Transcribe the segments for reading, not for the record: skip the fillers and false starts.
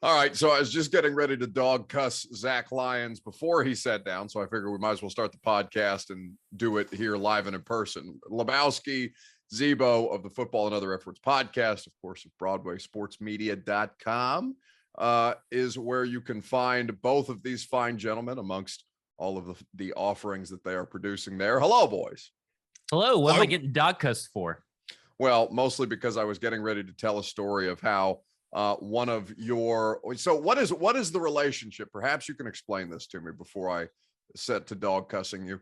All right, so I was just getting ready to dog cuss Zach Lyons before he sat down, so I figured we might as well start the podcast and do it here live and in person. Lebowski, Zebo of the Football and Other Efforts podcast, of course, of BroadwaySportsMedia.com, is where you can find both of these fine gentlemen amongst all of the offerings that they are producing there. Hello, boys. Hello. What am I getting dog cussed for? Well, mostly because I was getting ready to tell a story of how one of your, so what is the relationship? Perhaps you can explain this to me before I set to dog cussing you.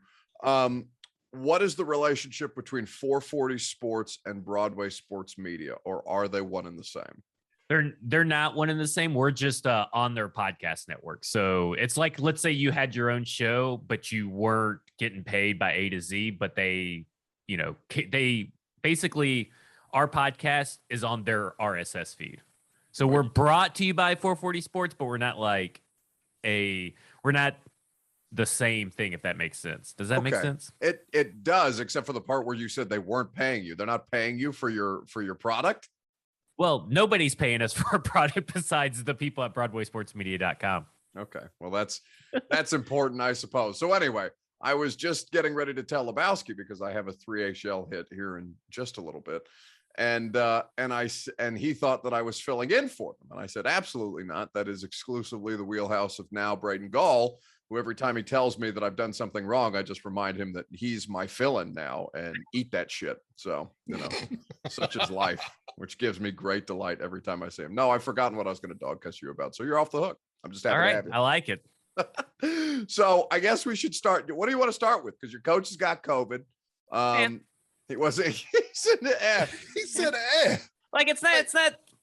What is the relationship between 440 Sports and Broadway Sports Media, or are they one and the same? They're not one and the same. We're just on their podcast network. So it's like, let's say you had your own show, but you weren't getting paid by A to Z, but they basically, our podcast is on their RSS feed. So we're brought to you by 440 Sports, but we're not the same thing, if that makes sense. Does that make sense? It does, except for the part where you said they weren't paying you. They're not paying you for your product? Well, nobody's paying us for a product besides the people at BroadwaySportsMedia.com. Okay. Well, that's important, I suppose. So anyway, I was just getting ready to tell Lebowski because I have a 3A shell hit here in just a little bit. And he thought that I was filling in for him. And I said, absolutely not. That is exclusively the wheelhouse of now Braden Gall, who every time he tells me that I've done something wrong, I just remind him that he's my fill-in now and eat that shit. So, such is life, which gives me great delight every time I see him. No, I've forgotten what I was going to dog cuss you about. So you're off the hook. I'm just happy to have you. I like it. So I guess we should start. What do you want to start with? Because your coach has got COVID. He said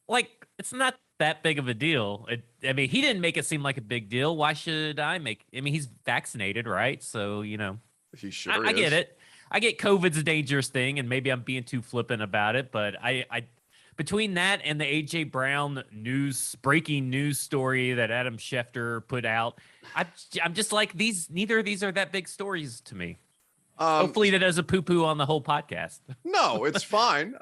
like it's not that big of a deal. He didn't make it seem like a big deal. Why should I he's vaccinated, right? So, he sure I get it. I get COVID's a dangerous thing, and maybe I'm being too flippant about it, but I between that and the AJ Brown breaking news story that Adam Schefter put out, I'm just like, neither of these are that big stories to me. Hopefully that doesn't poo-poo on the whole podcast. No, it's fine.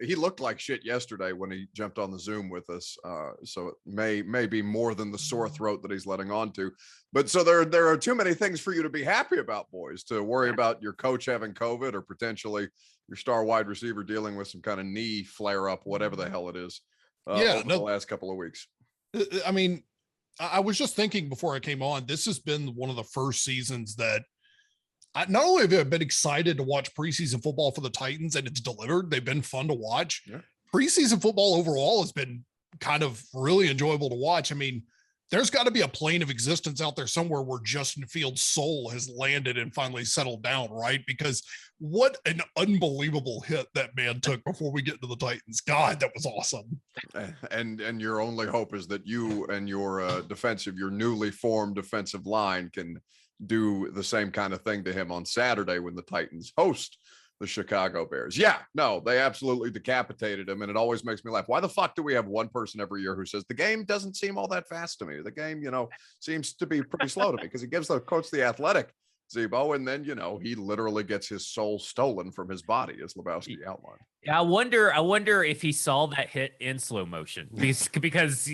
He looked like shit yesterday when he jumped on the Zoom with us. So it may be more than the sore throat that he's letting on to. But so there are too many things for you to be happy about, boys, to worry about your coach having COVID or potentially your star wide receiver dealing with some kind of knee flare up, whatever the hell it is, over the last couple of weeks. I was just thinking before I came on, this has been one of the first seasons that not only have I been excited to watch preseason football for the Titans, and it's delivered. They've been fun to watch. Yeah. Preseason football overall has been kind of really enjoyable to watch. There's got to be a plane of existence out there somewhere where Justin Fields' soul has landed and finally settled down, right? Because what an unbelievable hit that man took before we get to the Titans. God, that was awesome. And your only hope is that you and your your newly formed defensive line can do the same kind of thing to him on Saturday when the Titans host the Chicago Bears. Yeah, no, they absolutely decapitated him, and it always makes me laugh. Why the fuck do we have one person every year who says the game doesn't seem all that fast to me? The game, seems to be pretty slow to me, because he gives the coach the athletic, Zebo, and then, he literally gets his soul stolen from his body, as Lebowski outlined. I wonder if he saw that hit in slow motion because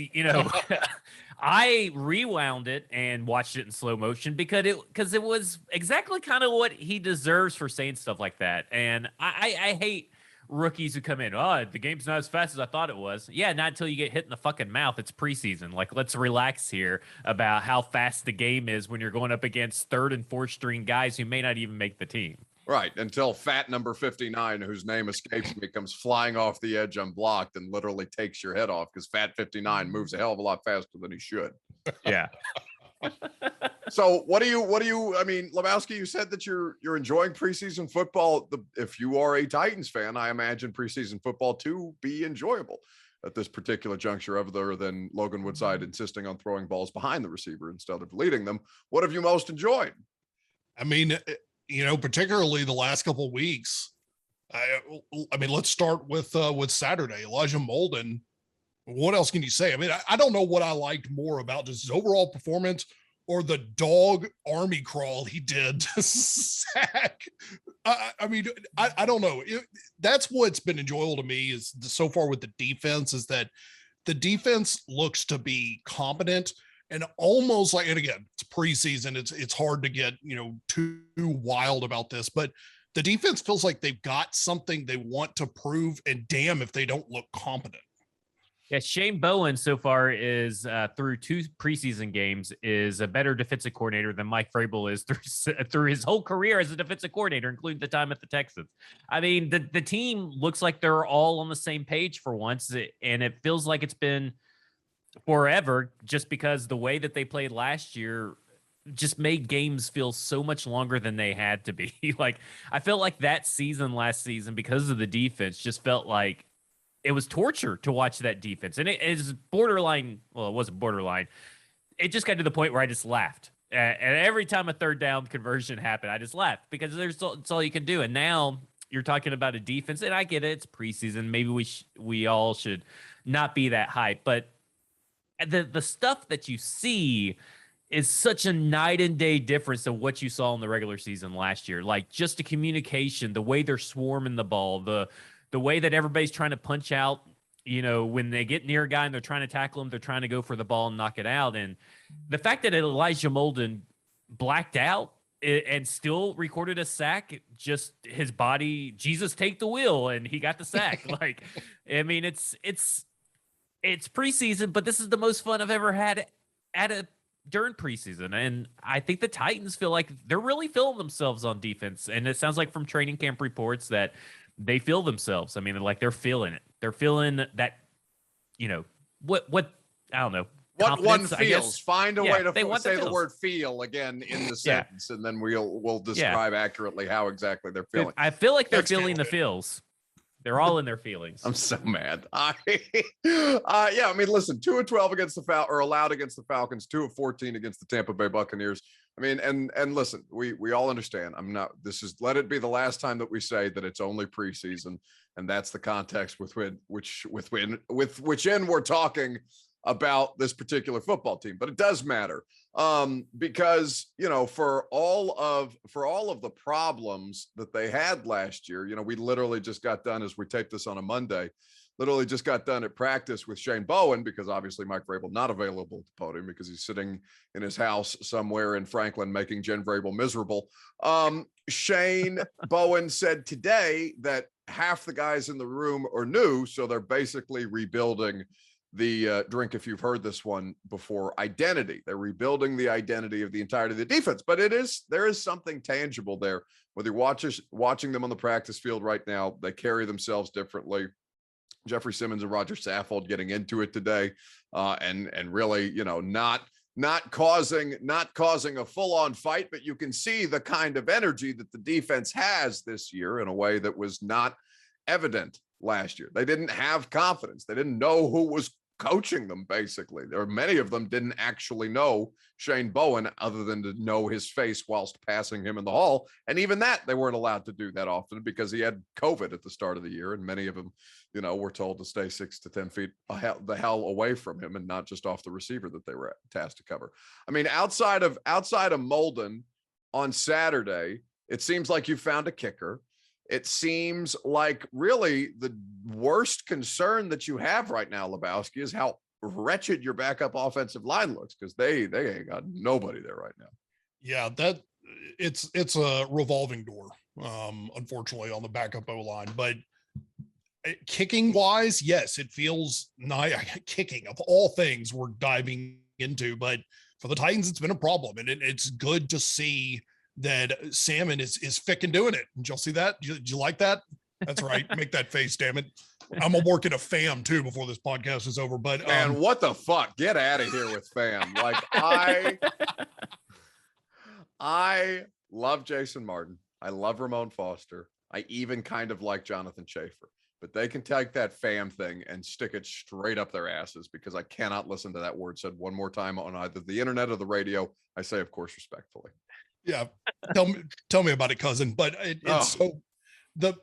I rewound it and watched it in slow motion because it was exactly kind of what he deserves for saying stuff like that. And I hate rookies who come in, the game's not as fast as I thought it was. Yeah, not until you get hit in the fucking mouth. It's preseason. Like, let's relax here about how fast the game is when you're going up against third and fourth string guys who may not even make the team. Right, until fat number 59, whose name escapes me, comes flying off the edge unblocked and literally takes your head off, because fat 59 moves a hell of a lot faster than he should. Yeah. So what do you, Lebowski, you said that you're enjoying preseason football. If you are a Titans fan, I imagine preseason football to be enjoyable at this particular juncture, other than Logan Woodside insisting on throwing balls behind the receiver instead of leading them. What have you most enjoyed? Particularly the last couple of weeks. Let's start with Saturday. Elijah Molden. What else can you say? I don't know what I liked more about just his overall performance or the dog army crawl he did to sack. I don't know. That's what's been enjoyable to me is so far with the defense, is that the defense looks to be competent and almost like, and again, it's preseason. It's hard to get, too wild about this, but the defense feels like they've got something they want to prove, and damn if they don't look competent. Yeah, Shane Bowen so far is through 2 preseason games is a better defensive coordinator than Mike Vrabel is through his whole career as a defensive coordinator, including the time at the Texans. I mean, the team looks like they're all on the same page for once, and it feels like it's been forever just because the way that they played last year just made games feel so much longer than they had to be. Like, I felt like that season last season, because of the defense, just felt like it was torture to watch that defense. And it is borderline. Well, it wasn't borderline. It just got to the point where I just laughed. And every time a third down conversion happened, I just laughed because it's all you can do. And now you're talking about a defense, and I get it. It's preseason. Maybe we all should not be that hype. But the stuff that you see is such a night and day difference of what you saw in the regular season last year. Like, just the communication, the way they're swarming the ball, the way that everybody's trying to punch out, when they get near a guy and they're trying to tackle him, they're trying to go for the ball and knock it out. And the fact that Elijah Molden blacked out and still recorded a sack, just his body, Jesus, take the wheel, and he got the sack. Like, I mean, it's preseason, but this is the most fun I've ever had during preseason. And I think the Titans feel like they're really feeling themselves on defense. And it sounds like from training camp reports that they feel themselves. I mean, like, they're feeling it. They're feeling that, what I don't know. What one feels. Find a way to say the word feel again in the sentence, and then we'll describe accurately how exactly they're feeling. I feel like they're feeling the feels. They're all in their feelings. I'm so mad. I mean, listen, 2 of 12 against the allowed against the Falcons, 2 of 14 against the Tampa Bay Buccaneers. I mean, and listen, we all understand. Let it be the last time that we say that it's only preseason, and that's the context with which we're talking about this particular football team. But it does matter because for all of the problems that they had last year, we literally just got done, as we tape this on a Monday, literally just got done at practice with Shane Bowen, because obviously Mike Vrabel not available at the podium because he's sitting in his house somewhere in Franklin making Jen Vrabel miserable. Shane Bowen said today that half the guys in the room are new, so they're basically rebuilding the drink, if you've heard this one before, identity. They're rebuilding the identity of the entirety of the defense, but there is something tangible there. Whether you're watching them on the practice field right now, they carry themselves differently. Jeffrey Simmons and Roger Saffold getting into it today, and really, not causing a full-on fight, but you can see the kind of energy that the defense has this year in a way that was not evident last year. They didn't have confidence. They didn't know who was coaching them, basically. Many of them didn't actually know Shane Bowen other than to know his face whilst passing him in the hall. And even that, they weren't allowed to do that often because he had COVID at the start of the year. And many of them, were told to stay 6 to 10 feet the hell away from him and not just off the receiver that they were tasked to cover. I mean, outside of Molden on Saturday, it seems like you found a kicker. It seems like really the worst concern that you have right now, Lebowski, is how wretched your backup offensive line looks, because they ain't got nobody there right now. Yeah, that it's a revolving door, unfortunately, on the backup O-line. But kicking wise, yes, it feels nice. Kicking, of all things, we're diving into, but for the Titans, it's been a problem, and it's good to see that Salmon is ficking doing it. Did y'all see that? Did you like that? That's right. Make that face, damn it. I'm gonna work at a FAM too before this podcast is over. But man, what the fuck? Get out of here with FAM. Like, I love Jason Martin. I love Ramon Foster. I even kind of like Jonathan Schaefer. But they can take that FAM thing and stick it straight up their asses, because I cannot listen to that word said one more time on either the internet or the radio. I say, of course, respectfully. Yeah, tell me about it, cousin. But it's so the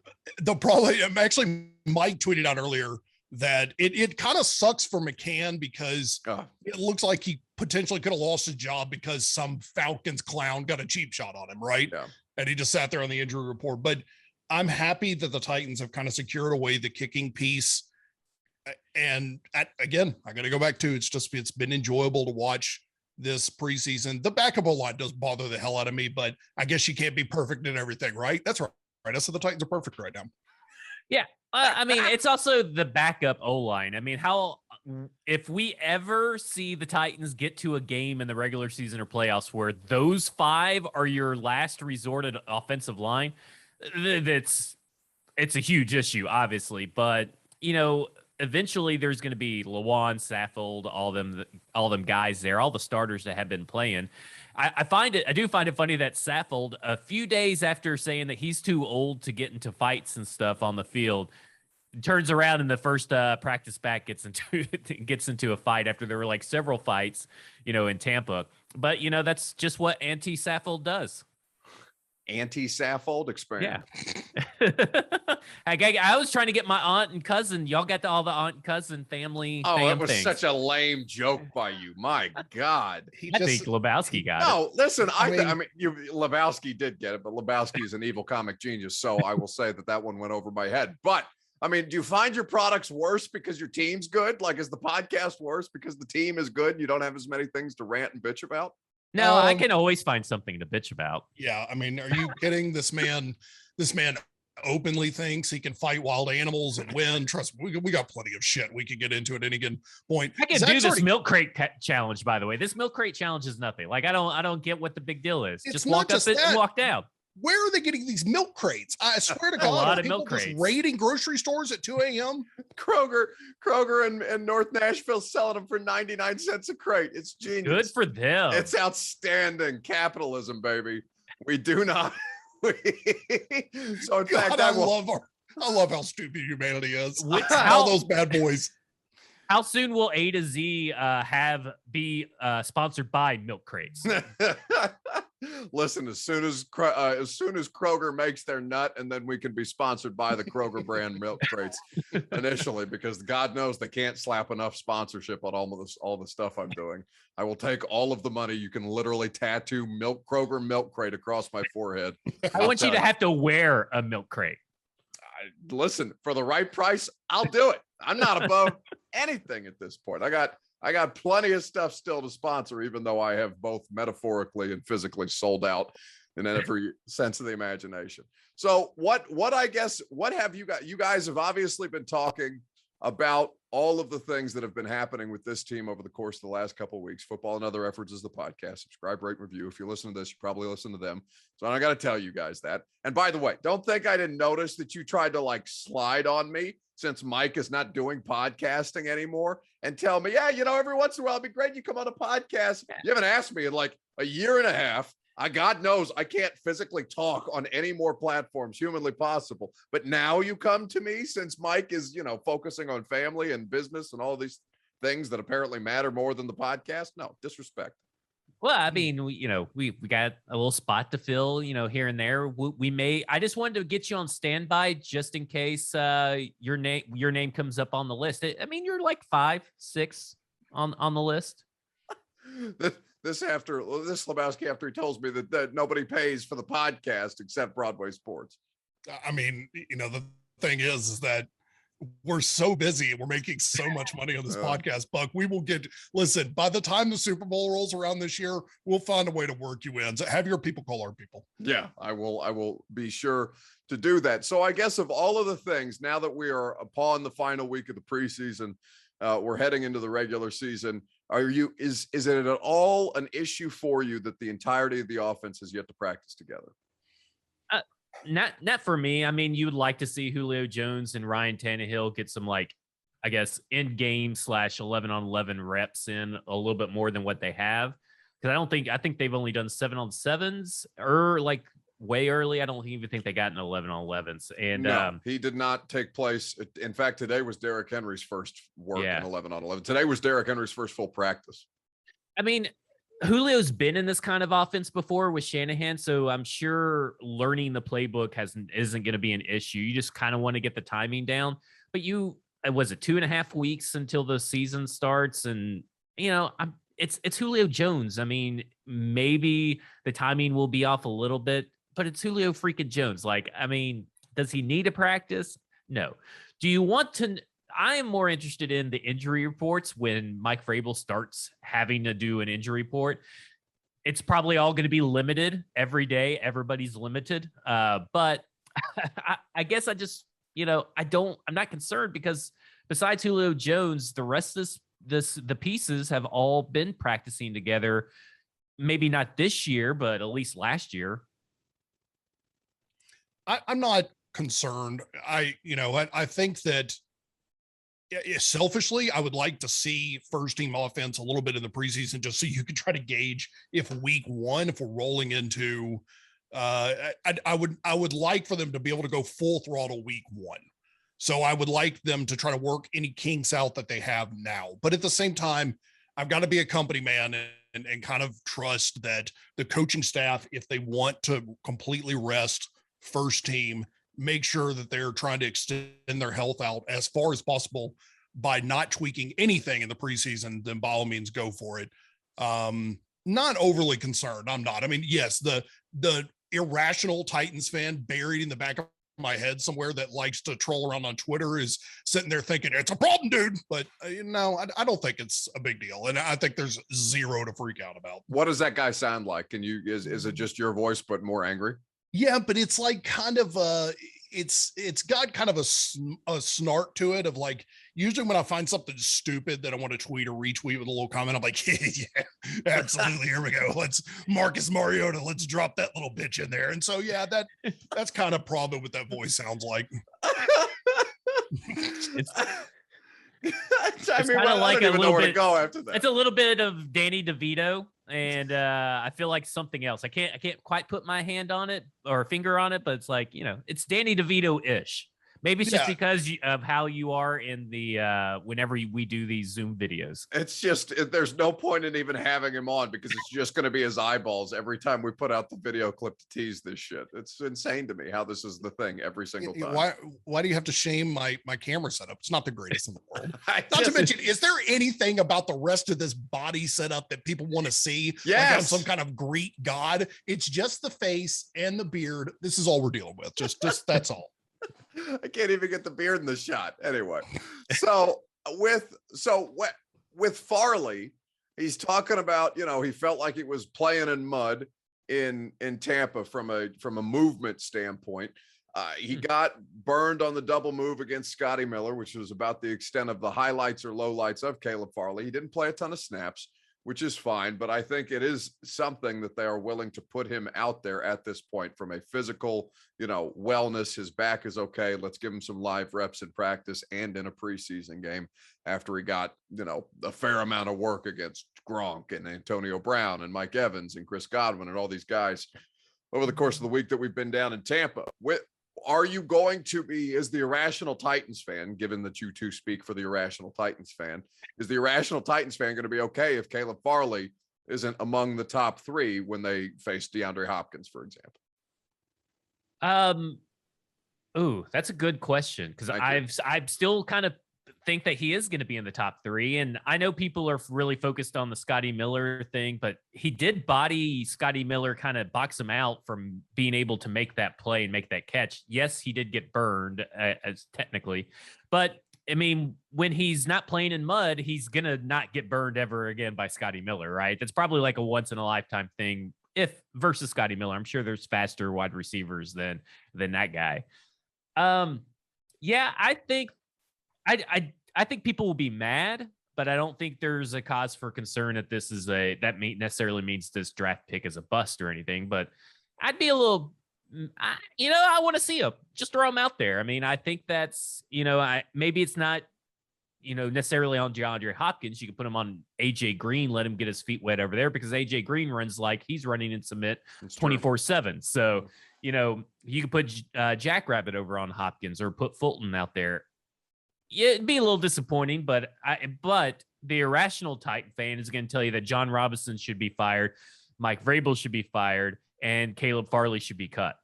problem. Actually, Mike tweeted out earlier that it kind of sucks for McCann, because it looks like he potentially could have lost his job because some Falcons clown got a cheap shot on him, right? Yeah. And he just sat there on the injury report. But I'm happy that the Titans have kind of secured away the kicking piece. And again, I got to go back to it's been enjoyable to watch this preseason. The backup line does bother the hell out of me, but I guess you can't be perfect in everything, right? That's right. I said the Titans are perfect right now. Yeah. I mean, it's also the backup O-line. I mean, if we ever see the Titans get to a game in the regular season or playoffs where those 5 are your last resort at offensive line, it's a huge issue, obviously. But, eventually there's going to be Lawan, Saffold, all them guys there, all the starters that have been playing. I do find it funny that Saffold, a few days after saying that he's too old to get into fights and stuff on the field, turns around in the first practice back, gets into a fight after there were like several fights, in Tampa. But that's just what anti-Saffold does. Anti-Saffold experience. Yeah. I was trying to get my aunt and cousin. Y'all got all the aunt and cousin family. Oh, that was things. such a lame joke by you. My God. I think Lebowski got it. No, listen, I mean, Lebowski did get it, but Lebowski is an evil comic genius. So I will say that one went over my head. But I mean, do you find your products worse because your team's good? Like, is the podcast worse because the team is good and you don't have as many things to rant and bitch about? No, I can always find something to bitch about. Yeah, I mean, are you kidding? This man openly thinks he can fight wild animals and win. Trust me, we got plenty of shit we could get into at any given point. I can do this milk crate challenge, by the way. This milk crate challenge is nothing. Like, I don't get what the big deal is. Just walk up and walk down. Where are they getting these milk crates? I swear to God, a lot of milk crates. Raiding grocery stores at 2 a.m. Kroger and North Nashville selling them for 99 cents a crate. It's genius. Good for them. It's outstanding capitalism, baby. We do not. So in fact, I love how stupid humanity is. All those bad boys. How soon will A to Z be sponsored by milk crates? Listen, as soon as Kroger makes their nut, and then we can be sponsored by the Kroger brand milk crates initially, because God knows they can't slap enough sponsorship on all the stuff I'm doing. I will take all of the money. You can literally tattoo Kroger milk crate across my forehead. I want you to have to wear a milk crate. Listen, for the right price, I'll do it. I'm not above anything at this point. I got plenty of stuff still to sponsor, even though I have both metaphorically and physically sold out in every sense of the imagination. So what have you got? You guys have obviously been talking about all of the things that have been happening with this team over the course of the last couple of weeks. Football and Other Efforts is the podcast. Subscribe, rate, review. If you listen to this, you probably listen to them. So I got to tell you guys that. And by the way, don't think I didn't notice that you tried to like slide on me since Mike is not doing podcasting anymore and tell me, yeah, every once in a while it'd be great you come on a podcast. You haven't asked me in like a year and a half. God knows I can't physically talk on any more platforms humanly possible. But now you come to me since Mike is, focusing on family and business and all these things that apparently matter more than the podcast. No, disrespect. Well, I mean, we got a little spot to fill, here and there. I just wanted to get you on standby just in case your name comes up on the list. I mean, you're like 5, 6 on the list. This Lebowski, after he tells me that nobody pays for the podcast except Broadway Sports. I mean, the thing is that we're so busy and we're making so much money on this podcast, Buck. Listen, by the time the Super Bowl rolls around this year, we'll find a way to work you in. So have your people call our people. Yeah, I will be sure to do that. So I guess of all of the things, now that we are upon the final week of the preseason, we're heading into the regular season. Is it at all an issue for you that the entirety of the offense has yet to practice together? Not for me. I mean, you would like to see Julio Jones and Ryan Tannehill get some, like, I guess, in-game / 11-on-11 reps in a little bit more than what they have. Because I think they've only done 7-on-7s or like way early. I don't even think they got an 11-on-11s. And no, he did not take place. In fact, today was Derrick Henry's first work in 11-on-11. Today was Derrick Henry's first full practice. I mean, Julio's been in this kind of offense before with Shanahan, so I'm sure learning the playbook isn't going to be an issue. You just kind of want to get the timing down. But was it 2.5 weeks until the season starts? And, it's Julio Jones. I mean, maybe the timing will be off a little bit, but it's Julio freaking Jones. Like, I mean, does he need to practice? No. Do you want to? I am more interested in the injury reports when Mike Vrabel starts having to do an injury report. It's probably all going to be limited every day. Everybody's limited. But I guess I just, I'm not concerned because besides Julio Jones, the rest of the pieces have all been practicing together. Maybe not this year, but at least last year. I'm not concerned. I think that selfishly, I would like to see first team offense a little bit in the preseason, just so you can try to gauge if week one, if we're rolling into, I would like for them to be able to go full throttle week one. So I would like them to try to work any kinks out that they have now. But at the same time, I've got to be a company man and kind of trust that the coaching staff, if they want to completely rest first team, make sure that they're trying to extend their health out as far as possible by not tweaking anything in the preseason, then by all means go for it. Not overly concerned. I'm not. I mean, yes, the irrational Titans fan buried in the back of my head somewhere that likes to troll around on Twitter is sitting there thinking it's a problem, dude. But I don't think it's a big deal. And I think there's zero to freak out about. What does that guy sound like? Is it just your voice, but more angry? Yeah, but it's like kind of it's got kind of a snark to it of like, usually when I find something stupid that I want to tweet or retweet with a little comment, I'm like, yeah, absolutely. Here we go. Let's Marcus Mariota. Let's drop that little bitch in there. And so, yeah, that's kind of probably what that voice sounds like. I mean, I don't even know where to go after that. It's a little bit of Danny DeVito. And I feel like something else. I can't quite put my hand on it or finger on it, but it's like, it's Danny DeVito-ish. Maybe it's just because of how you are in the whenever we do these Zoom videos. It's just there's no point in even having him on because it's just going to be his eyeballs every time we put out the video clip to tease this shit. It's insane to me how this is the thing every single time. Why do you have to shame my camera setup? It's not the greatest in the world. Not to mention, is there anything about the rest of this body setup that people want to see? Yes. Like I'm some kind of Greek god. It's just the face and the beard. This is all we're dealing with. Just that's all. I can't even get the beard in the shot. Anyway, so with Farley, he's talking about, he felt like he was playing in mud in Tampa from a movement standpoint. He got burned on the double move against Scotty Miller, which was about the extent of the highlights or lowlights of Caleb Farley. He didn't play a ton of snaps, which is fine, but I think it is something that they are willing to put him out there at this point from a physical, wellness. His back is okay. Let's give him some live reps in practice and in a preseason game after he got, a fair amount of work against Gronk and Antonio Brown and Mike Evans and Chris Godwin and all these guys over the course of the week that we've been down in Tampa. Are you going to be, as the Irrational Titans fan, given that you two speak for the Irrational Titans fan, is the Irrational Titans fan going to be okay if Caleb Farley isn't among the top three when they face DeAndre Hopkins, for example? That's a good question because I've still kind of think that he is going to be in the top three. And I know people are really focused on the Scotty Miller thing, but he did body Scotty Miller, kind of box him out from being able to make that play and make that catch. Yes, he did get burned as technically, but I mean, when he's not playing in mud, he's going to not get burned ever again by Scotty Miller, right? That's probably like a once in a lifetime thing versus Scotty Miller. I'm sure there's faster wide receivers than that guy. Yeah, I think people will be mad, but I don't think there's a cause for concern that this is necessarily means this draft pick is a bust or anything. But I'd be a little, I want to see him. Just throw him out there. I mean, I think that's, maybe it's not, necessarily on DeAndre Hopkins. You could put him on AJ Green, let him get his feet wet over there because AJ Green runs like he's running in submit 24/7. So, you could put Jackrabbit over on Hopkins or put Fulton out there. Yeah, it'd be a little disappointing, but the Irrational Titan fan is going to tell you that John Robinson should be fired, Mike Vrabel should be fired, and Caleb Farley should be cut.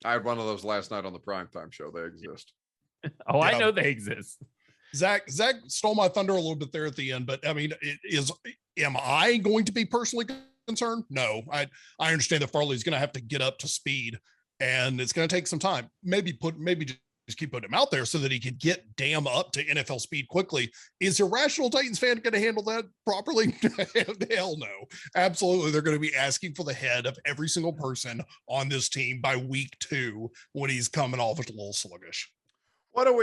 I had one of those last night on the primetime show. They exist. Oh, yeah. I know they exist. Zach stole my thunder a little bit there at the end, but I mean, am I going to be personally concerned? No, I understand that Farley's going to have to get up to speed and it's going to take some time. Maybe just keep putting him out there so that he could get damn up to NFL speed quickly. Is Irrational Titans fan going to handle that properly? Hell no. Absolutely. They're going to be asking for the head of every single person on this team by week 2 when he's coming off as a little sluggish. What do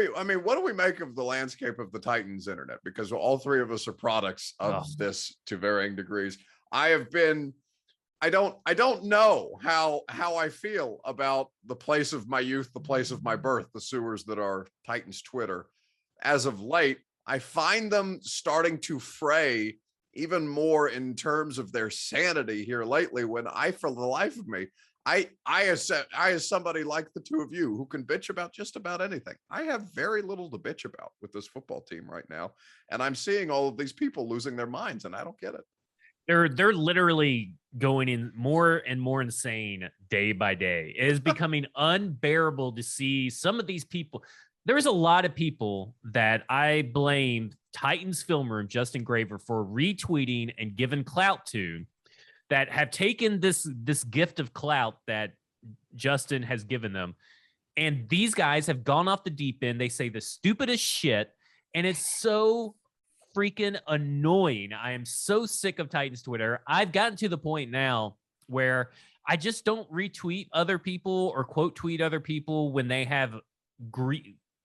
we make of the landscape of the Titans internet? Because all three of us are products of this to varying degrees. I don't know how I feel about the place of my youth, the place of my birth, the sewers that are Titans Twitter. As of late, I find them starting to fray even more in terms of their sanity here lately, when for the life of me, I as somebody like the two of you who can bitch about just about anything, I have very little to bitch about with this football team right now. And I'm seeing all of these people losing their minds, and I don't get it. They're literally going in more and more insane day by day. It is becoming unbearable to see some of these people. There's a lot of people that I blamed Titans film room Justin Graver for retweeting and giving clout to, that have taken this gift of clout that Justin has given them. And these guys have gone off the deep end. They say the stupidest shit. And it's so freaking annoying. I am so sick of Titans Twitter. I've gotten to the point now where I just don't retweet other people or quote tweet other people when they have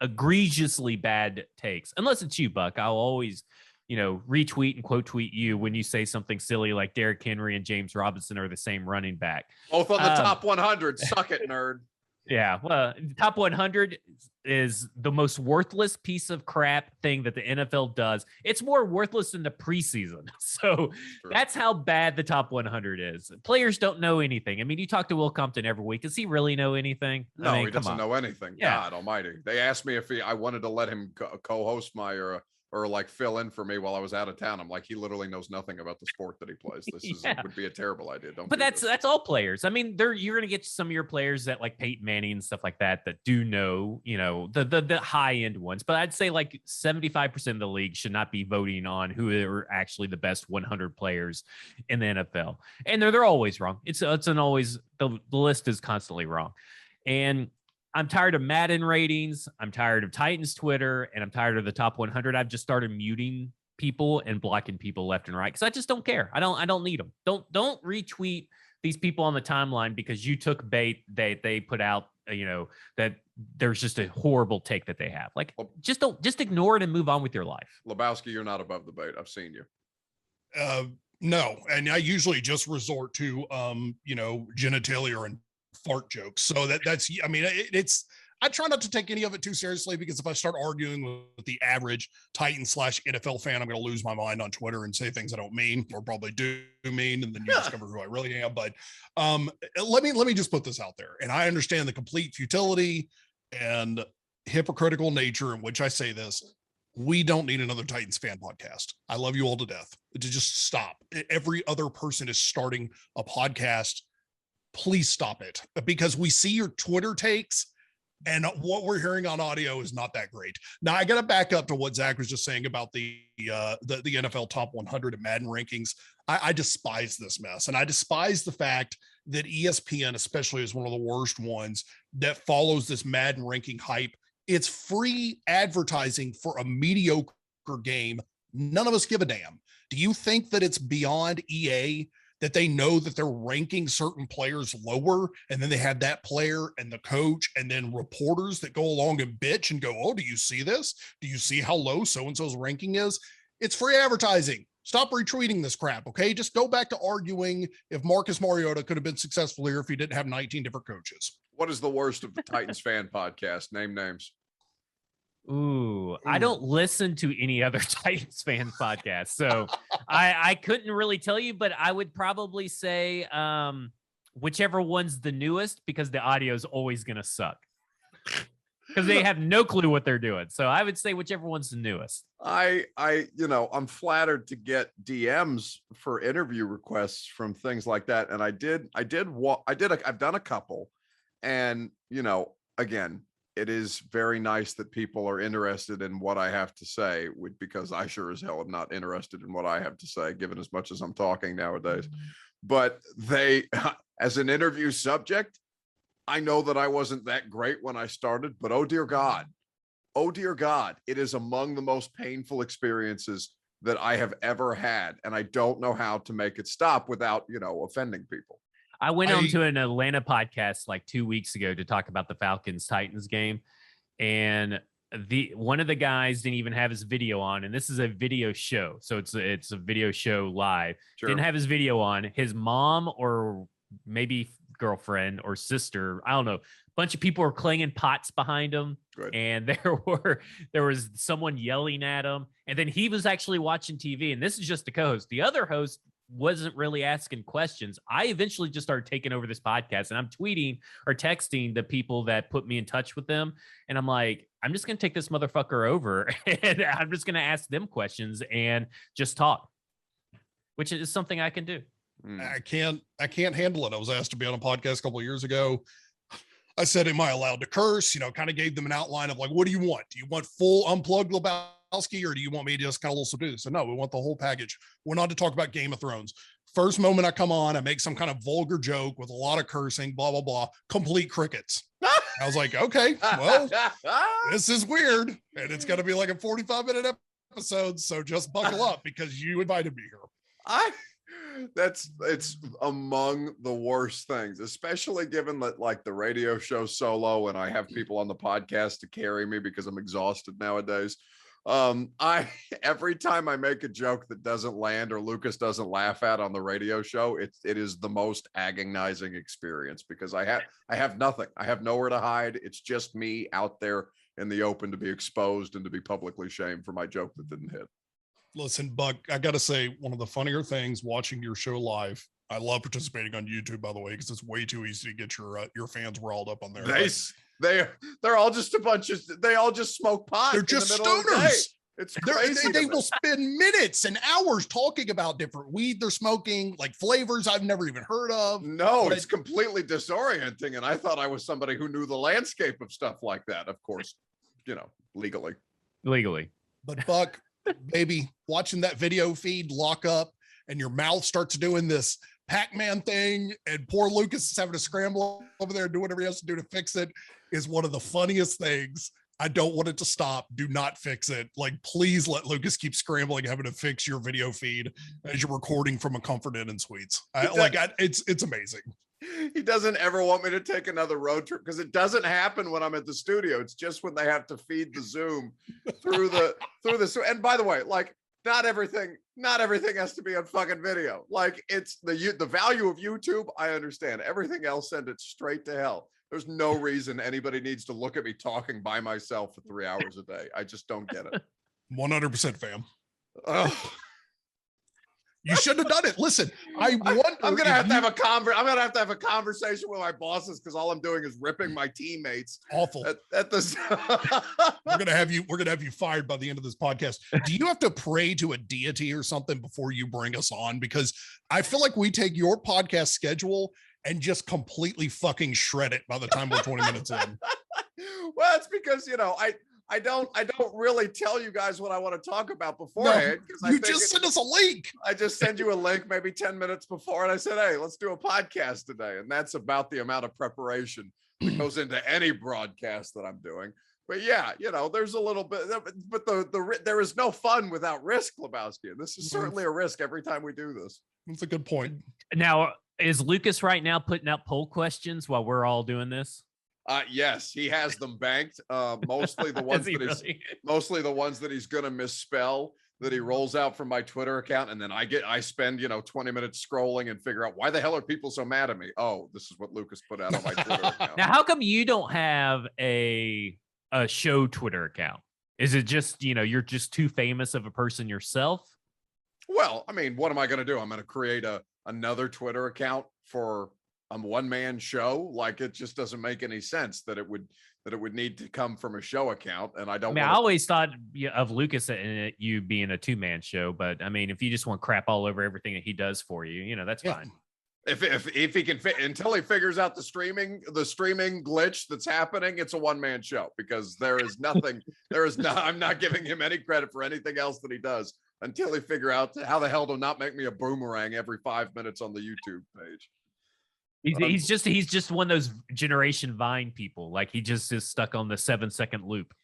egregiously bad takes. Unless it's you, Buck. I'll always, retweet and quote tweet you when you say something silly like Derrick Henry and James Robinson are the same running back. Both on the top 100. Suck it, nerd. Yeah, well, top 100 is the most worthless piece of crap thing that the NFL does. It's more worthless than the preseason. So that's how bad the top 100 is. Players don't know anything. I mean, you talk to Will Compton every week. Does he really know anything? No, he doesn't know anything. Yeah. God almighty. They asked me if I wanted to let him co-host my or like fill in for me while I was out of town. I'm like, he literally knows nothing about the sport that he plays. This would be a terrible idea. But that's all players. I mean, you're going to get some of your players that like Peyton Manning and stuff like that do know, the high end ones. But I'd say like 75% of the league should not be voting on who are actually the best 100 players in the NFL. And they're always wrong. The list is constantly wrong. And I'm tired of Madden ratings. I'm tired of Titans Twitter, and I'm tired of the top 100. I've just started muting people and blocking people left and right because I just don't care. I don't need them. Don't retweet these people on the timeline because you took bait. They put out, that there's just a horrible take that they have. Like, just ignore it and move on with your life. Lebowski, you're not above the bait. I've seen you. No, and I usually just resort to genitalia and fart jokes. So that's I try not to take any of it too seriously, because if I start arguing with the average Titan/NFL fan, I'm going to lose my mind on Twitter and say things I don't mean, or probably do mean, and then you discover who I really am. But let me just put this out there. And I understand the complete futility and hypocritical nature in which I say this. We don't need another Titans fan podcast. I love you all to death. To just stop. Every other person is starting a podcast. Please stop it, because we see your Twitter takes and what we're hearing on audio is not that great. Now I got to back up to what Zach was just saying about the NFL top 100 and Madden rankings. I despise this mess, and I despise the fact that ESPN especially is one of the worst ones that follows this Madden ranking hype. It's free advertising for a mediocre game. None of us give a damn. Do you think that it's beyond EA that they know that they're ranking certain players lower, and then they have that player and the coach and then reporters that go along and bitch and go, oh, do you see this? Do you see how low so-and-so's ranking is? It's free advertising. Stop retweeting this crap, okay? Just go back to arguing if Marcus Mariota could have been successful here if he didn't have 19 different coaches. What is the worst of the Titans fan podcast? Name names. Ooh, I don't listen to any other Titans fan podcast, so I couldn't really tell you, but I would probably say whichever one's the newest, because the audio is always going to suck because they have no clue what they're doing. So I would say whichever one's the newest. I'm flattered to get DMs for interview requests from things like that, and I've done a couple, and again, it is very nice that people are interested in what I have to say, because I sure as hell am not interested in what I have to say, given as much as I'm talking nowadays. But they, as an interview subject, I know that I wasn't that great when I started, but oh dear God, it is among the most painful experiences that I have ever had. And I don't know how to make it stop without, offending people. I went on to an Atlanta podcast like 2 weeks ago to talk about the Falcons Titans game. And one of the guys didn't even have his video on, and this is a video show. So it's a video show live. Sure. Didn't have his video on. His mom or maybe girlfriend or sister, I don't know, a bunch of people were clanging pots behind him. Good. And there was someone yelling at him, and then he was actually watching TV, and this is just the co-host. The other host wasn't really asking questions. I eventually just started taking over this podcast, and I'm tweeting or texting the people that put me in touch with them, and I'm like, I'm just going to take this motherfucker over and I'm just going to ask them questions and just talk, which is something I can do. I can't handle it. I was asked to be on a podcast a couple of years ago. I said, am I allowed to curse? Kind of gave them an outline of like, what do you want? Do you want full unplugged Lebowski, or do you want me to just kind of a little subdued? So no, we want the whole package. We're not to talk about Game of Thrones. First moment I come on, I make some kind of vulgar joke with a lot of cursing, blah, blah, blah, complete crickets. I was like, okay, well, this is weird. And it's going to be like a 45-minute episode. So just buckle up because you invited me here. It's among the worst things, especially given that like the radio show solo and I have people on the podcast to carry me because I'm exhausted nowadays. Every time I make a joke that doesn't land or Lucas doesn't laugh at on the radio show, it is the most agonizing experience because I have nothing. I have nowhere to hide. It's just me out there in the open to be exposed and to be publicly shamed for my joke that didn't hit. Listen, Buck, I got to say, one of the funnier things watching your show live, I love participating on YouTube, by the way, because it's way too easy to get your fans riled up on there. They're all just they all just smoke pot. They're just stoners. It's crazy. They will spend minutes and hours talking about different weed they're smoking, like flavors I've never even heard of. No, it's completely disorienting. And I thought I was somebody who knew the landscape of stuff like that. Of course, legally. But Buck, baby, watching that video feed lock up and your mouth starts doing this Pac-Man thing and poor Lucas is having to scramble over there and do whatever he has to do to fix it is one of the funniest things. I don't want it to stop. Do not fix it. Like, please let Lucas keep scrambling, having to fix your video feed as you're recording from a Comfort Inn and Suites. It's amazing. He doesn't ever want me to take another road trip because it doesn't happen when I'm at the studio. It's just when they have to feed the Zoom through the. And by the way, like not everything has to be on fucking video. Like it's the value of YouTube. I understand. Everything else, send it straight to hell. There's no reason anybody needs to look at me talking by myself for 3 hours a day. I just don't get it. 100% fam. You shouldn't have done it. Listen, I'm gonna have to have a conversation with my bosses because all I'm doing is ripping my teammates. Awful. At this. We're gonna have you fired by the end of this podcast. Do you have to pray to a deity or something before you bring us on? Because I feel like we take your podcast schedule and just completely fucking shred it by the time we're 20 minutes in. Well, it's because I don't really tell you guys what I want to talk about beforehand. No, you just send us a link. I just send you a link maybe 10 minutes before. And I said, hey, let's do a podcast today. And that's about the amount of preparation that goes into any broadcast that I'm doing. But yeah, there's a little bit, but there is no fun without risk, Lebowski. And this is certainly a risk every time we do this. That's a good point. Now, is Lucas right now putting up poll questions while we're all doing this? Yes, he has them banked. Mostly the ones mostly the ones that he's gonna misspell that he rolls out from my Twitter account, and then I spend 20 minutes scrolling and figure out why the hell are people so mad at me? Oh, this is what Lucas put out on my Twitter account. Now, how come you don't have a show Twitter account? Is it just you're just too famous of a person yourself? Well, I mean, what am I gonna do? I'm gonna create another Twitter account for a one-man show. Like it just doesn't make any sense that it would need to come from a show account. And I always thought of Lucas and you being a two-man show, but I mean, if you just want crap all over everything that he does for you, that's fine. If he can fit until he figures out the streaming glitch that's happening, it's a one-man show because I'm not giving him any credit for anything else that he does until he figure out how the hell to not make me a boomerang every 5 minutes on the YouTube page. He's just one of those Generation Vine people. Like he just is stuck on the 7-second loop.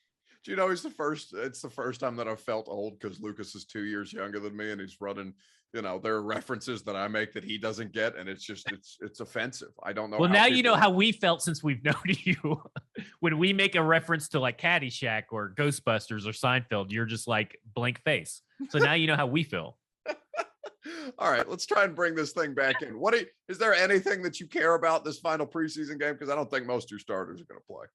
Do you know it's the first time that I've felt old because Lucas is 2 years younger than me and he's running, there are references that I make that he doesn't get. And it's just, it's offensive. I don't know. Well, now you know how we felt since we've known you. When we make a reference to like Caddyshack or Ghostbusters or Seinfeld, you're just like blank face. So now you know how we feel. All right, let's try and bring this thing back in. Is there anything that you care about this final preseason game? Because I don't think most of your starters are going to play.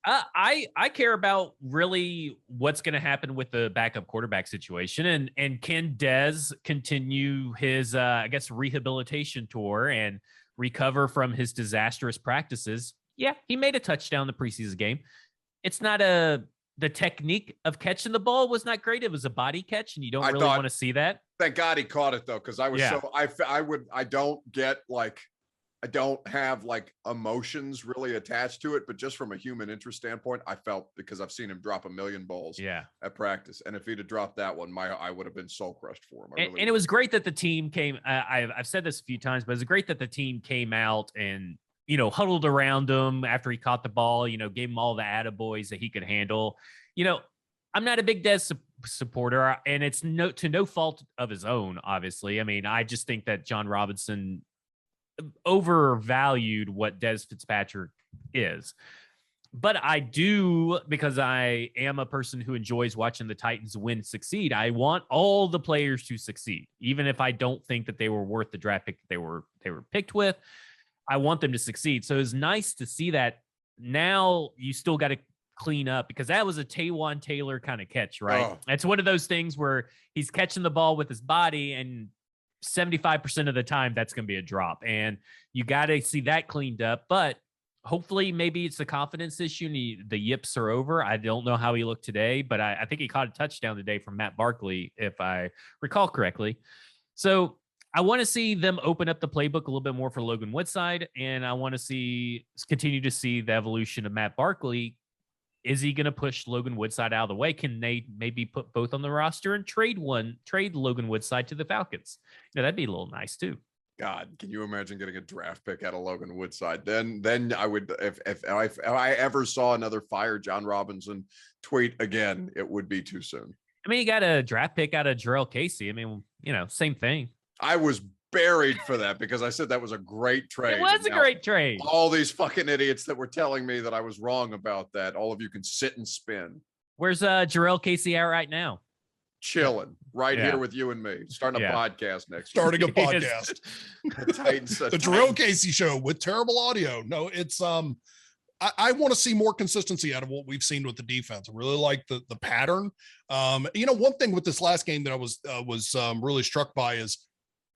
I care about really what's going to happen with the backup quarterback situation, and can Dez continue his I guess rehabilitation tour and recover from his disastrous practices? Yeah, he made a touchdown in the preseason game. It's not the technique of catching the ball was not great. It was a body catch, and you don't really want to see that. Thank God he caught it though, because I was I don't have like emotions really attached to it, but just from a human interest standpoint, I felt because I've seen him drop a million balls at practice. And if he'd have dropped that one, I would have been soul crushed for him. And it was great that the team came. I've said this a few times, but it's great that the team came out and, huddled around him after he caught the ball, gave him all the attaboys that he could handle. I'm not a big Dez supporter, and it's to no fault of his own, obviously. I mean, I just think that John Robinson overvalued what Dez Fitzpatrick is. But I do, because I am a person who enjoys watching the Titans succeed. I want all the players to succeed, even if I don't think that they were worth the draft pick that they were picked with. I want them to succeed. So it's nice to see that. Now you still got to clean up, because that was a Taywan Taylor kind of catch, right? Oh. It's one of those things where he's catching the ball with his body, and 75% of the time that's going to be a drop, and you got to see that cleaned up. But hopefully maybe it's a confidence issue and the yips are over. I don't know how he looked today, but I think he caught a touchdown today from Matt Barkley, if I recall correctly. So I want to see them open up the playbook a little bit more for Logan Woodside, and I want to continue to see the evolution of Matt Barkley. Is he going to push Logan Woodside out of the way? Can they maybe put both on the roster and trade Logan Woodside to the Falcons? That'd be a little nice too. God, can you imagine getting a draft pick out of Logan Woodside? Then I would, if I ever saw another fire John Robinson tweet again, it would be too soon. I mean, you got a draft pick out of Jarrell Casey. I mean, same thing. I was buried for that because I said that was a great trade. It was a great trade. All these fucking idiots that were telling me that I was wrong about that. All of you can sit and spin. Where's Jarrell Casey at right now? Chilling here with you and me. Starting a podcast next week. Starting a podcast. The Jarrell Casey Show with terrible audio. No, it's I want to see more consistency out of what we've seen with the defense. I really like the pattern. One thing with this last game that I was really struck by is,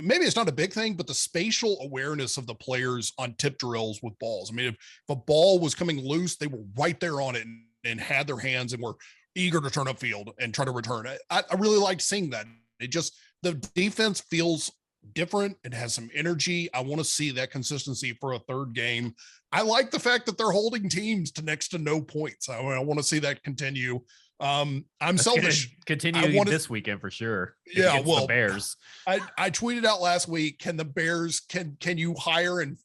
maybe it's not a big thing, but the spatial awareness of the players on tip drills with balls. I mean, if a ball was coming loose, they were right there on it and had their hands and were eager to turn upfield and try to return it. I really liked seeing that. The defense feels different. It has some energy. I want to see that consistency for a third game. I like the fact that they're holding teams to next to no points. I want to see that continue. I'm selfish. Continue this weekend for sure. Yeah, well, the Bears. I tweeted out last week, can the Bears can you fire and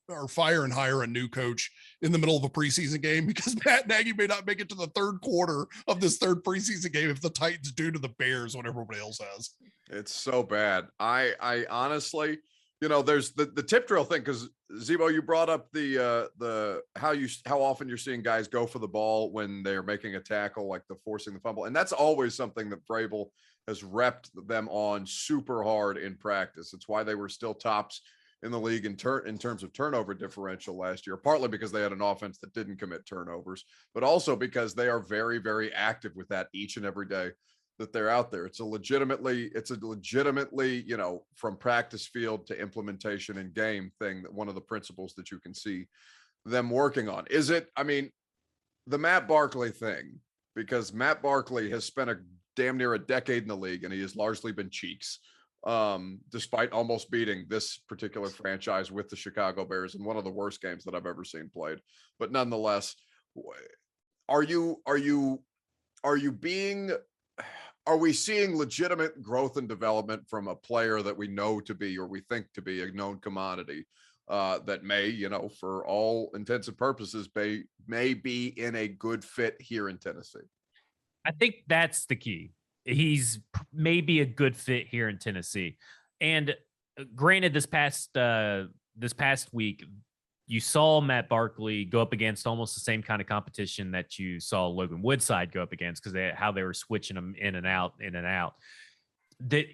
hire a new coach in the middle of a preseason game? Because Matt Nagy may not make it to the third quarter of this third preseason game if the Titans do to the Bears what everybody else has. It's so bad. I honestly, there's the tip drill thing, because Zebo, you brought up the how often you're seeing guys go for the ball when they're making a tackle, like the forcing the fumble, and that's always something that Vrabel has repped them on super hard in practice. It's why they were still tops in the league in terms of turnover differential last year, partly because they had an offense that didn't commit turnovers, but also because they are very, very active with that each and every day that they're out there. It's a legitimately, from practice field to implementation in game thing, that one of the principles that you can see them working on. Is it, the Matt Barkley thing, because Matt Barkley has spent a damn near a decade in the league and he has largely been cheeks, despite almost beating this particular franchise with the Chicago Bears in one of the worst games that I've ever seen played. But nonetheless, are we seeing legitimate growth and development from a player that we know to be, or we think to be, a known commodity? that may, for all intents and purposes, may be in a good fit here in Tennessee. I think that's the key. He's maybe a good fit here in Tennessee. And granted, this past week, you saw Matt Barkley go up against almost the same kind of competition that you saw Logan Woodside go up against, because how they were switching them in and out. That,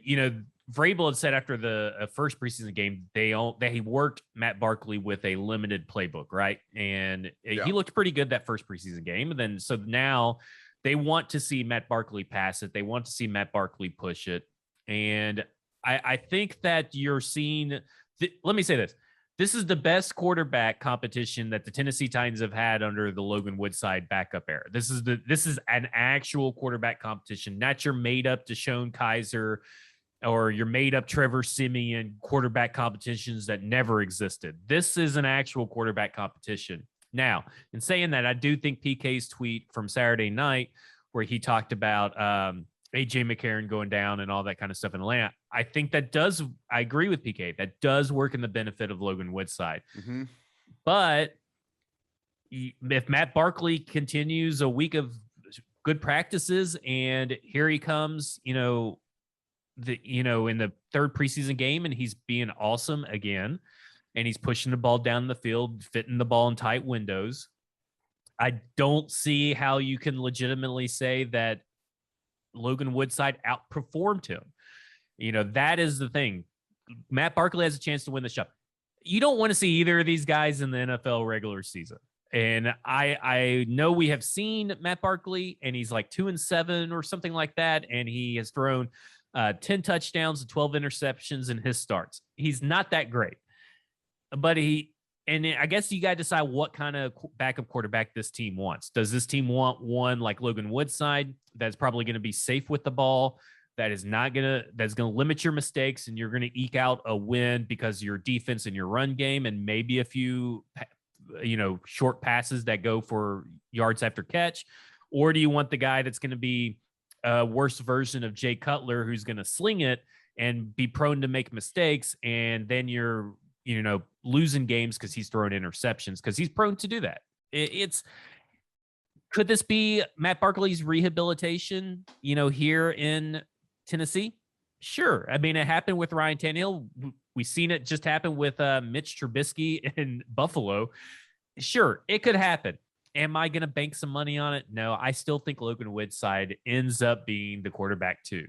Vrabel had said after the first preseason game, they worked Matt Barkley with a limited playbook, right? And he looked pretty good that first preseason game. And then so now they want to see Matt Barkley pass it. They want to see Matt Barkley push it. And I think that you're seeing. Let me say this. This is the best quarterback competition that the Tennessee Titans have had under the Logan Woodside backup era. This is an actual quarterback competition, not your made up Deshaun Kaiser or your made up Trevor Siemian quarterback competitions that never existed. This is an actual quarterback competition. Now, in saying that, I do think PK's tweet from Saturday night, where he talked about AJ McCarron going down and all that kind of stuff in Atlanta, I think I agree with PK. That does work in the benefit of Logan Woodside. Mm-hmm. But if Matt Barkley continues a week of good practices and here he comes, in the third preseason game, and he's being awesome again, and he's pushing the ball down the field, fitting the ball in tight windows, I don't see how you can legitimately say that Logan Woodside outperformed him. That is the thing. Matt Barkley has a chance to win the show. You don't want to see either of these guys in the NFL regular season. And I know we have seen Matt Barkley, and he's like 2-7 or something like that. And he has thrown 10 touchdowns and 12 interceptions in his starts. He's not that great, but I guess you got to decide what kind of backup quarterback this team wants. Does this team want one like Logan Woodside that's probably going to be safe with the ball, that's going to limit your mistakes, and you're going to eke out a win because of your defense and your run game and maybe a few, short passes that go for yards after catch? Or do you want the guy that's going to be a worse version of Jay Cutler, who's going to sling it and be prone to make mistakes, and then you're losing games because he's throwing interceptions, because he's prone to do that? Could this be Matt Barkley's rehabilitation, here in Tennessee? Sure. I mean, it happened with Ryan Tannehill. We've seen it just happen with Mitch Trubisky in Buffalo. Sure, it could happen. Am I going to bank some money on it? No, I still think Logan Woodside ends up being the quarterback too.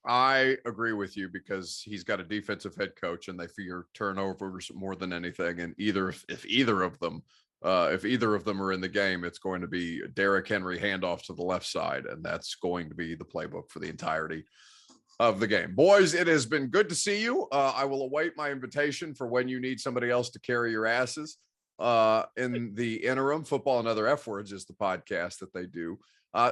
I agree with you, because he's got a defensive head coach and they fear turnovers more than anything. And if either of them are in the game, it's going to be Derrick Henry handoff to the left side. And that's going to be the playbook for the entirety of the game. Boys, it has been good to see you. I will await my invitation for when you need somebody else to carry your asses. In the interim, Football and Other F Words is the podcast that they do.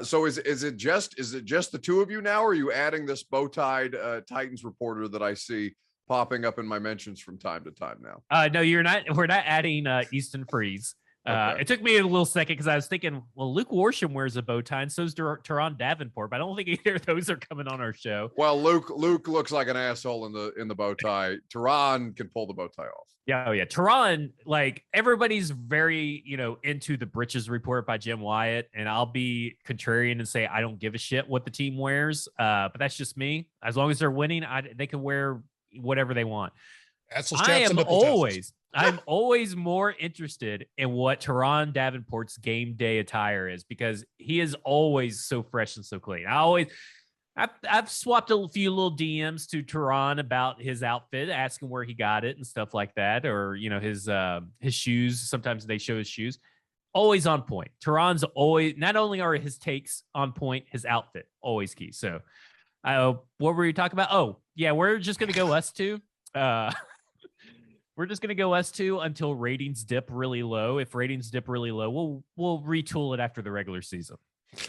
So is it just the two of you now, or are you adding this bow-tied Titans reporter that I see popping up in my mentions from time to time now? No, you're not. We're not adding Easton Freeze. Okay. It took me a little second because I was thinking, well, Luke Worsham wears a bow tie, and so's Teron Davenport, but I don't think either of those are coming on our show. Well, Luke looks like an asshole in the bow tie. Teron can pull the bow tie off. Yeah, oh yeah. Teron, like, everybody's very, into the Britches Report by Jim Wyatt, and I'll be contrarian and say I don't give a shit what the team wears, but that's just me. As long as they're winning, they can wear whatever they want. I'm always more interested in what Teron Davenport's game day attire is, because he is always so fresh and so clean. I've swapped a few little DMs to Teron about his outfit, asking where he got it and stuff like that, or his shoes. Sometimes they show his shoes. Always on point. Teron's always, not only are his takes on point, his outfit always key. So, what were you talking about? Oh yeah, we're just gonna go us two. We're just going to go us two until ratings dip really low. If ratings dip really low, we'll retool it after the regular season.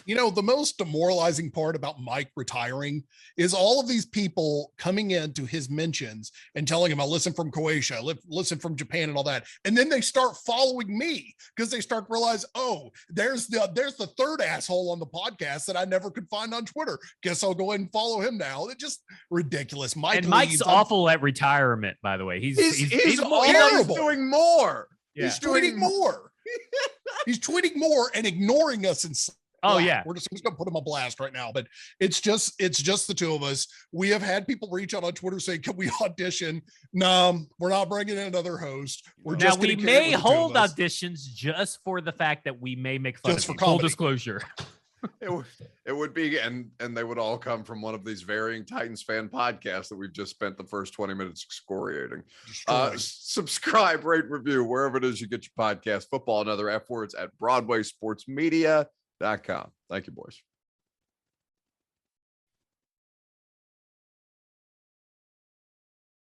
You know, the most demoralizing part about Mike retiring is all of these people coming into his mentions and telling him, I listen from Croatia, listen from Japan and all that. And then they start following me because they start to realize, oh, there's the third asshole on the podcast that I never could find on Twitter. Guess I'll go ahead and follow him now. It's just ridiculous. Mike's awful at retirement, by the way. He's terrible. Doing more. Yeah. He's tweeting more. He's tweeting more and ignoring us in Oh yeah, we're just gonna put him on blast right now, but it's just the two of us. We have had people reach out on Twitter saying, "Can we audition?" No, we're not bringing in another host. We're now just we may hold auditions just for the fact that we may make fun just of for full disclosure. It would be, and they would all come from one of these varying Titans fan podcasts that we've just spent the first 20 minutes excoriating. Subscribe, rate, review wherever it is you get your podcast. Football and other F words at BroadwaySportsMedia.com. Thank you, boys.